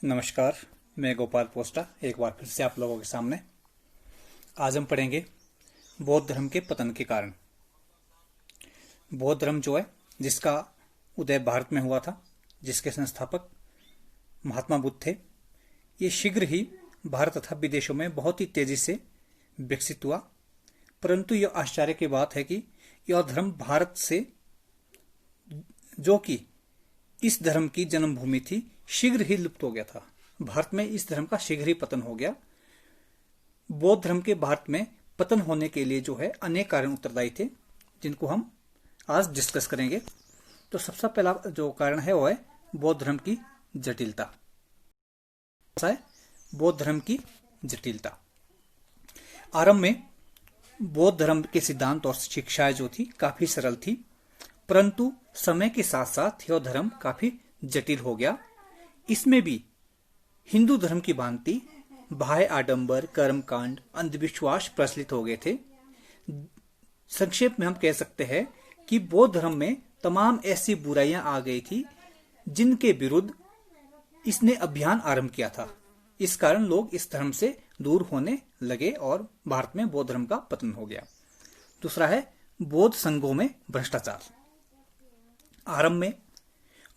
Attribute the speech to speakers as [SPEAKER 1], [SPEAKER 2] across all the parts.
[SPEAKER 1] नमस्कार। मैं गोपाल पोस्टा एक बार फिर से आप लोगों के सामने। आज हम पढ़ेंगे बौद्ध धर्म के पतन के कारण। बौद्ध धर्म जो है, जिसका उदय भारत में हुआ था, जिसके संस्थापक महात्मा बुद्ध थे, ये शीघ्र ही भारत तथा विदेशों में बहुत ही तेजी से विकसित हुआ। परंतु यह आश्चर्य की बात है कि यह धर्म भारत से, जो कि इस धर्म की जन्मभूमि थी, शीघ्र ही लुप्त हो गया था। भारत में इस धर्म का शीघ्र ही पतन हो गया। बौद्ध धर्म के भारत में पतन होने के लिए जो है अनेक कारण उत्तरदायी थे, जिनको हम आज डिस्कस करेंगे। तो सबसे पहला जो कारण है वो है बौद्ध धर्म की जटिलता। बौद्ध धर्म की जटिलता। आरंभ में बौद्ध धर्म के सिद्धांत और शिक्षाएं जो थी काफी सरल थी, परंतु समय के साथ साथ यह धर्म काफी जटिल हो गया। इसमें भी हिंदू धर्म की भांति बाह्य आडंबर, कर्मकांड, अंधविश्वास प्रचलित हो गए थे। संक्षेप में हम कह सकते हैं कि बौद्ध धर्म में तमाम ऐसी बुराइयां आ गई थी जिनके विरुद्ध इसने अभियान आरंभ किया था। इस कारण लोग इस धर्म से दूर होने लगे और भारत में बौद्ध धर्म का पतन हो गया। दूसरा है बौद्ध संघों में भ्रष्टाचार। आरंभ में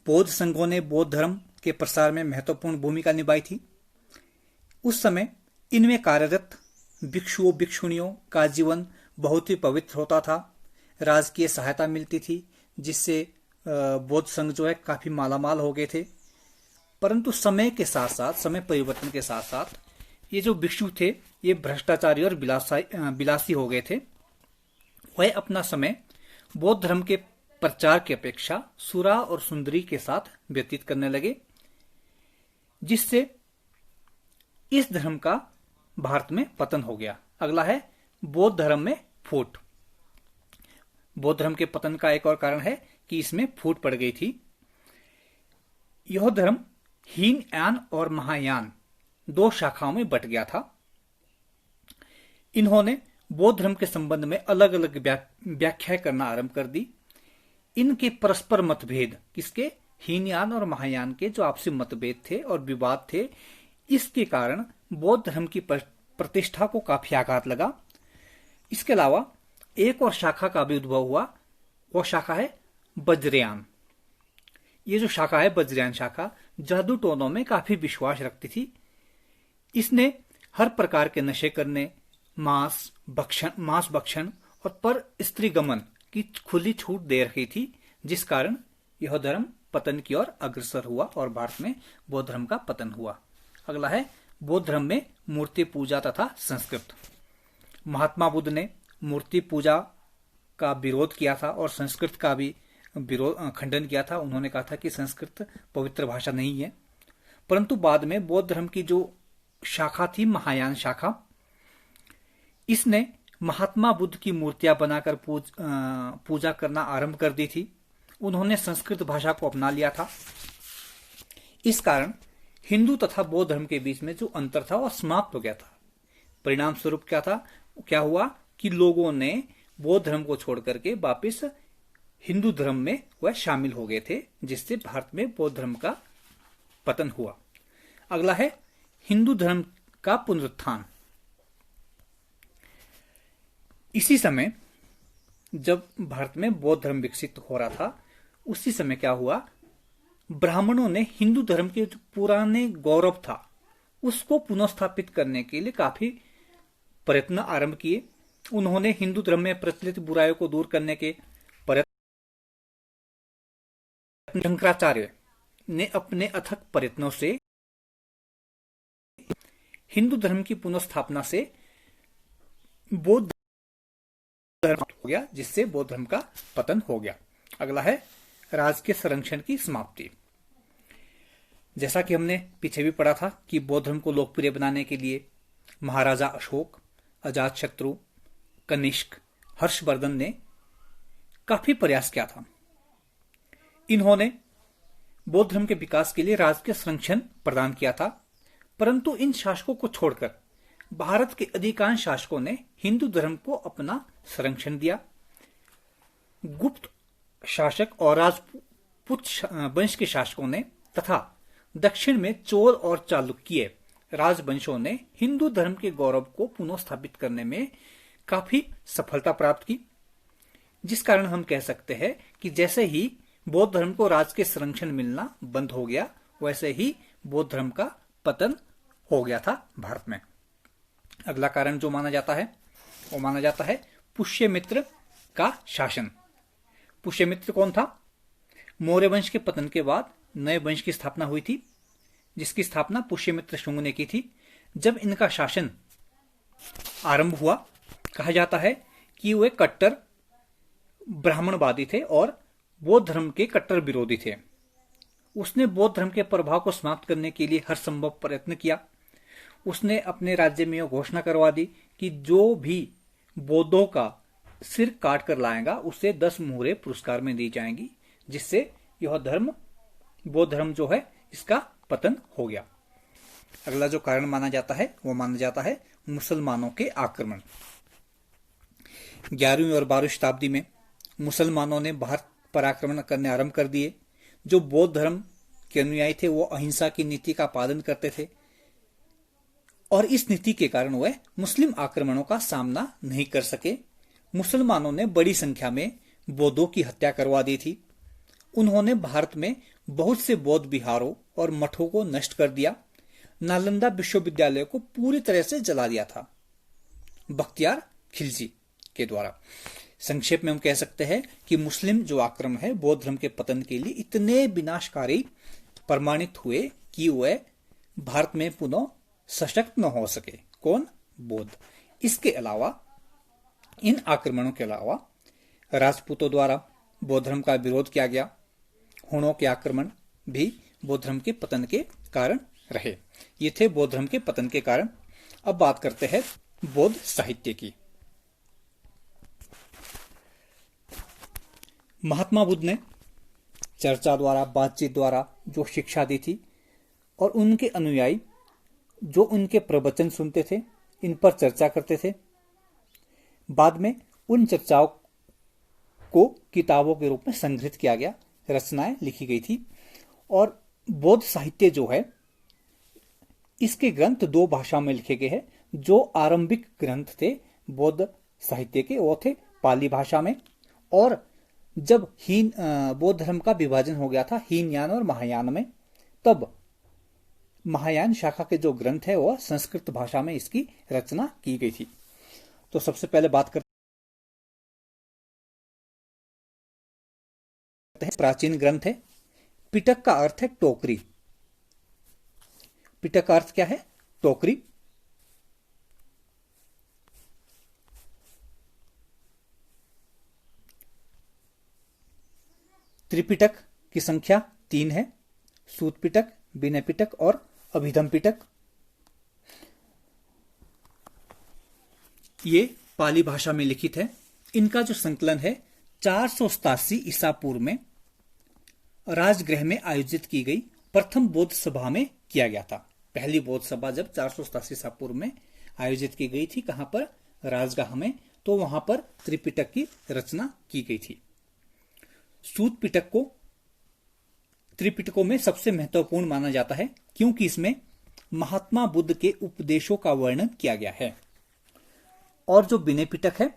[SPEAKER 1] बौद्ध संघों ने बौद्ध धर्म के प्रसार में महत्वपूर्ण भूमिका निभाई थी। उस समय इनमें कार्यरत भिक्षुओं भिक्षुणियों का जीवन बहुत ही पवित्र होता था। राजकीय सहायता मिलती थी, जिससे बौद्ध संघ जो है काफी मालामाल हो गए थे। परंतु समय के साथ साथ, समय परिवर्तन के साथ साथ ये जो भिक्षु थे, ये भ्रष्टाचारी और बिलासी हो गए थे। वह अपना समय बौद्ध धर्म के प्रचार की अपेक्षा सुरा और सुंदरी के साथ व्यतीत करने लगे, जिससे इस धर्म का भारत में पतन हो गया। अगला है बौद्ध धर्म में फूट। बौद्ध धर्म के पतन का एक और कारण है कि इसमें फूट पड़ गई थी। यह धर्म हीनयान और महायान दो शाखाओं में बट गया था। इन्होंने बौद्ध धर्म के संबंध में अलग अलग व्याख्या करना आरंभ कर दी। इनके परस्पर मतभेद, किसके? हीनयान और महायान के जो आपसी मतभेद थे और विवाद थे, इसके कारण बौद्ध धर्म की प्रतिष्ठा को काफी आघात लगा। इसके अलावा एक और शाखा का भी उद्भव हुआ। वो शाखा है वज्रयान। ये जो शाखा है वज्रयान शाखा, जादू टोनों में काफी विश्वास रखती थी। इसने हर प्रकार के नशे करने, मांस भक्षण और पर स्त्री गमन की खुली छूट दे रखी थी, जिस कारण यह धर्म पतन की ओर अग्रसर हुआ और भारत में बौद्ध धर्म का पतन हुआ। अगला है बौद्ध धर्म में मूर्ति पूजा तथा संस्कृत। महात्मा बुद्ध ने मूर्ति पूजा का विरोध किया था और संस्कृत का भी खंडन किया था। उन्होंने कहा था कि संस्कृत पवित्र भाषा नहीं है। परंतु बाद में बौद्ध धर्म की जो शाखा थी, महायान शाखा, इसने महात्मा बुद्ध की मूर्तियां बनाकर पूजा करना आरंभ कर दी थी। उन्होंने संस्कृत भाषा को अपना लिया था। इस कारण हिंदू तथा बौद्ध धर्म के बीच में जो अंतर था वह समाप्त हो गया था। परिणाम स्वरूप क्या हुआ कि लोगों ने बौद्ध धर्म को छोड़ करके वापिस हिंदू धर्म में वह शामिल हो गए थे, जिससे भारत में बौद्ध धर्म का पतन हुआ। अगला है हिंदू धर्म का पुनरुत्थान। इसी समय जब भारत में बौद्ध धर्म विकसित हो रहा था, उसी समय क्या हुआ, ब्राह्मणों ने हिंदू धर्म के जो पुराने गौरव था उसको पुनर्स्थापित करने के लिए काफी प्रयत्न आरंभ किए। उन्होंने हिंदू धर्म में प्रचलित बुराइयों को दूर करने के प्रयत्न, शंकराचार्य ने अपने अथक प्रयत्नों से हिंदू धर्म की पुनर्स्थापना से बौद्ध धर्म हो गया, जिससे बौद्ध धर्म का पतन हो गया। अगला है राजकीय संरक्षण की समाप्ति। जैसा कि हमने पीछे भी पढ़ा था कि बौद्ध धर्म को लोकप्रिय बनाने के लिए महाराजा अशोक, अजातशत्रु, कनिष्क, हर्षवर्धन ने काफी प्रयास किया था। इन्होंने बौद्ध धर्म के विकास के लिए राजकीय संरक्षण प्रदान किया था। परंतु इन शासकों को छोड़कर भारत के अधिकांश शासकों ने हिंदू धर्म को अपना संरक्षण दिया। गुप्त शासक और राजपूत वंश के शासकों ने तथा दक्षिण में चोल और चालुक्य राजवंशों ने हिंदू धर्म के गौरव को पुनः स्थापित करने में काफी सफलता प्राप्त की, जिस कारण हम कह सकते हैं कि जैसे ही बौद्ध धर्म को राज के संरक्षण मिलना बंद हो गया, वैसे ही बौद्ध धर्म का पतन हो गया था भारत में। अगला कारण जो माना जाता है वो माना जाता है पुष्यमित्र का शासन। पुष्यमित्र कौन था? मौर्य वंश के पतन के बाद नए वंश की स्थापना हुई थी, जिसकी स्थापना पुष्यमित्र शुंग ने की थी। जब इनका शासन आरंभ हुआ, कहा जाता है कि वे कट्टर ब्राह्मणवादी थे और बौद्ध धर्म के कट्टर विरोधी थे। उसने बौद्ध धर्म के प्रभाव को समाप्त करने के लिए हर संभव प्रयत्न किया। उसने अपने राज्य में यह घोषणा करवा दी कि जो भी बौद्धों का सिर काट कर लाएगा उसे 10 मुहरें पुरस्कार में दी जाएंगी, जिससे यह धर्म, बौद्ध धर्म जो है, इसका पतन हो गया। अगला जो कारण माना जाता है वो माना जाता है मुसलमानों के आक्रमण। 11वीं और 12वीं शताब्दी में मुसलमानों ने भारत पर आक्रमण करने आरंभ कर दिए। जो बौद्ध धर्म के अनुयायी थे वो अहिंसा की नीति का पालन करते थे और इस नीति के कारण वह मुस्लिम आक्रमणों का सामना नहीं कर सके। मुसलमानों ने बड़ी संख्या में बौद्धों की हत्या करवा दी थी। उन्होंने भारत में बहुत से बौद्ध विहारों और मठों को नष्ट कर दिया। नालंदा विश्वविद्यालय को पूरी तरह से जला दिया था बख्तियार खिलजी के द्वारा। संक्षेप में हम कह सकते हैं कि मुस्लिम जो आक्रमण है बौद्ध धर्म के पतन के लिए इतने विनाशकारी प्रमाणित हुए कि वह भारत में पुनः सशक्त न हो सके। कौन? बौद्ध। इसके अलावा, इन आक्रमणों के अलावा राजपूतों द्वारा बौद्ध धर्म का विरोध किया गया। हुणों के आक्रमण भी बौद्ध धर्म के पतन के कारण रहे। ये थे बौद्ध धर्म के पतन के कारण। अब बात करते हैं बौद्ध साहित्य की। महात्मा बुद्ध ने चर्चा द्वारा, बातचीत द्वारा जो शिक्षा दी थी और उनके अनुयायी जो उनके प्रवचन सुनते थे, इन पर चर्चा करते थे। बाद में उन चर्चाओं को किताबों के रूप में संग्रहित किया गया, रचनाएं लिखी गई थी। और बौद्ध साहित्य जो है, इसके ग्रंथ 2 भाषा में लिखे गए हैं। जो आरंभिक ग्रंथ थे बौद्ध साहित्य के, वो थे पाली भाषा में। और जब बौद्ध धर्म का विभाजन हो गया था हीनयान और महायान में, तब महायान शाखा के जो ग्रंथ है वह संस्कृत भाषा में इसकी रचना की गई थी। तो सबसे पहले बात करते हैं प्राचीन ग्रंथ है। पिटक का अर्थ है टोकरी। पिटक का अर्थ क्या है? टोकरी। त्रिपिटक की संख्या 3 है। सूत पिटक, विनय पिटक और अभिधम पिटक। ये पाली भाषा में लिखित है। इनका जो संकलन है 487 ईसा पूर्व में राजगृह में आयोजित की गई प्रथम बौद्ध सभा में किया गया था। पहली बौद्ध सभा जब 487 ईसा पूर्व में आयोजित की गई थी, कहां पर? राजगृह में। तो वहां पर त्रिपिटक की रचना की गई थी। सूत पिटक को त्रिपिटकों में सबसे महत्वपूर्ण माना जाता है क्योंकि इसमें महात्मा बुद्ध के उपदेशों का वर्णन किया गया है। और जो विनय पिटक है,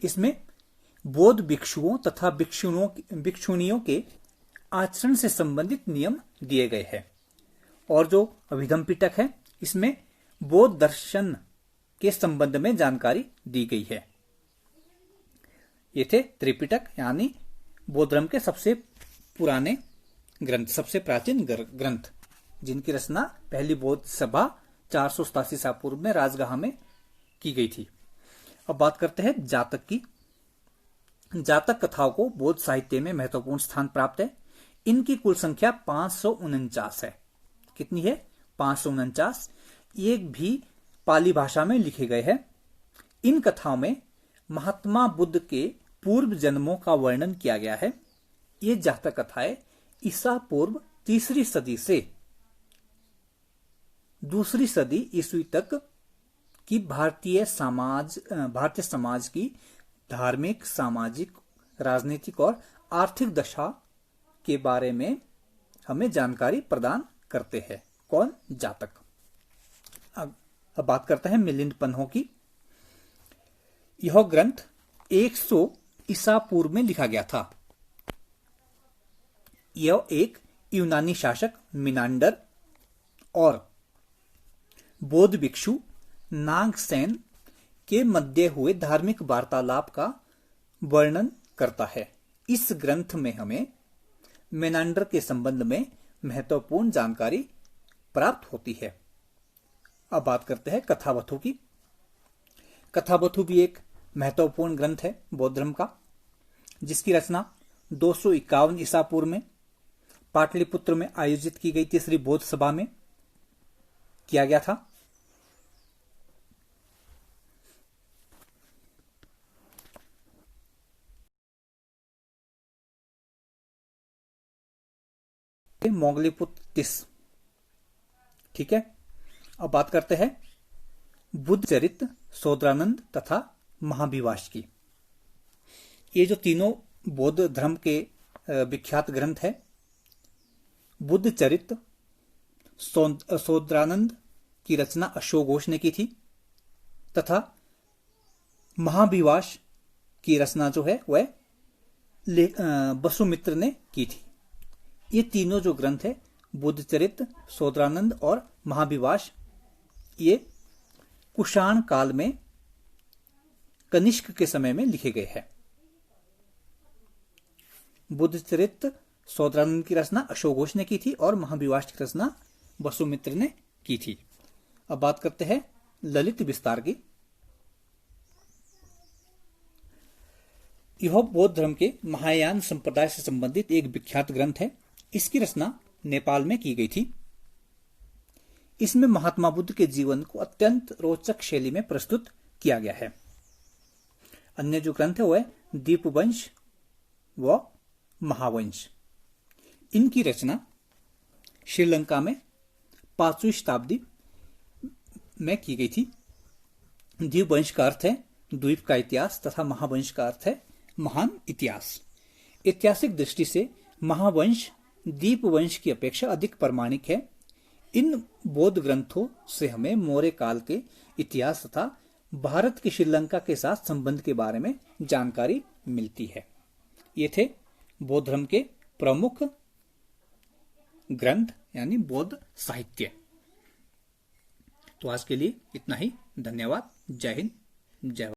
[SPEAKER 1] इसमें बौद्ध भिक्षुओं तथा भिक्षुणियों के आचरण से संबंधित नियम दिए गए हैं। और जो अभिधम पिटक है, इसमें बौद्ध दर्शन के संबंध में जानकारी दी गई है। ये थे त्रिपिटक, यानी बौद्ध धर्म के सबसे पुराने ग्रंथ, सबसे प्राचीन ग्रंथ, जिनकी रचना पहली बौद्ध सभा 487 ईसा पूर्व में राजगृह में की गई थी। अब बात करते हैं जातक की। जातक कथाओं को बौद्ध साहित्य में महत्वपूर्ण स्थान प्राप्त है। इनकी कुल संख्या 549 है। कितनी है? 549। एक भी पाली भाषा में लिखे गए हैं। इन कथाओं में महात्मा बुद्ध के पूर्व जन्मों का वर्णन किया गया है। ये जातक कथाएं ईसा पूर्व 3री सदी से 2री सदी ईस्वी तक की भारतीय समाज की धार्मिक, सामाजिक, राजनीतिक और आर्थिक दशा के बारे में हमें जानकारी प्रदान करते हैं। कौन? जातक। अब बात करते हैं मिलिंद पन्हों की। यह ग्रंथ 100 ईसा पूर्व में लिखा गया था। यह एक यूनानी शासक मिनांडर और बौद्ध भिक्षु नागसेन के मध्य हुए धार्मिक वार्तालाप का वर्णन करता है। इस ग्रंथ में हमें मेनांडर के संबंध में महत्वपूर्ण जानकारी प्राप्त होती है। अब बात करते हैं कथावथु की। कथावथु भी एक महत्वपूर्ण ग्रंथ है बौद्ध धर्म का, जिसकी रचना 251 ईसा पूर्व में पाटलिपुत्र में आयोजित की गई तीसरी बौद्ध सभा में किया गया था। मोगलीपुत्र तिस। ठीक है। अब बात करते हैं बुद्ध चरित्र, सौद्रानंद तथा महाभिवास की। ये जो तीनों बौद्ध धर्म के विख्यात ग्रंथ है, बुद्ध चरित्र सौद्रानंद की रचना अशोक घोष ने की थी तथा महाभिवास की रचना जो है वह वसुमित्र ने की थी। ये तीनों जो ग्रंथ है, बुद्ध चरित्र, सौद्रानंद और महाभिवास, ये कुषाण काल में कनिष्क के समय में लिखे गए हैं। बुद्ध चरित्र सौद्रानंद की रचना अशोक घोष ने की थी और महाभिवास की रचना वसुमित्र ने की थी। अब बात करते हैं ललित विस्तार की। यह बौद्ध धर्म के महायान संप्रदाय से संबंधित एक विख्यात ग्रंथ है। इसकी रचना नेपाल में की गई थी। इसमें महात्मा बुद्ध के जीवन को अत्यंत रोचक शैली में प्रस्तुत किया गया है। अन्य जो ग्रंथ है वह दीपवंश व महावंश। इनकी रचना श्रीलंका में 5वीं शताब्दी में की गई थी। दीपवंश का अर्थ है द्वीप का इतिहास तथा महावंश का अर्थ है महान इतिहास। ऐतिहासिक दृष्टि से महावंश दीपवंश की अपेक्षा अधिक प्रमाणिक है। इन बौद्ध ग्रंथों से हमें मौर्य काल के इतिहास तथा भारत की श्रीलंका के साथ संबंध के बारे में जानकारी मिलती है। ये थे बौद्ध धर्म के प्रमुख ग्रंथ यानी बौद्ध साहित्य। तो आज के लिए इतना ही। धन्यवाद। जय हिंद, जय भारत।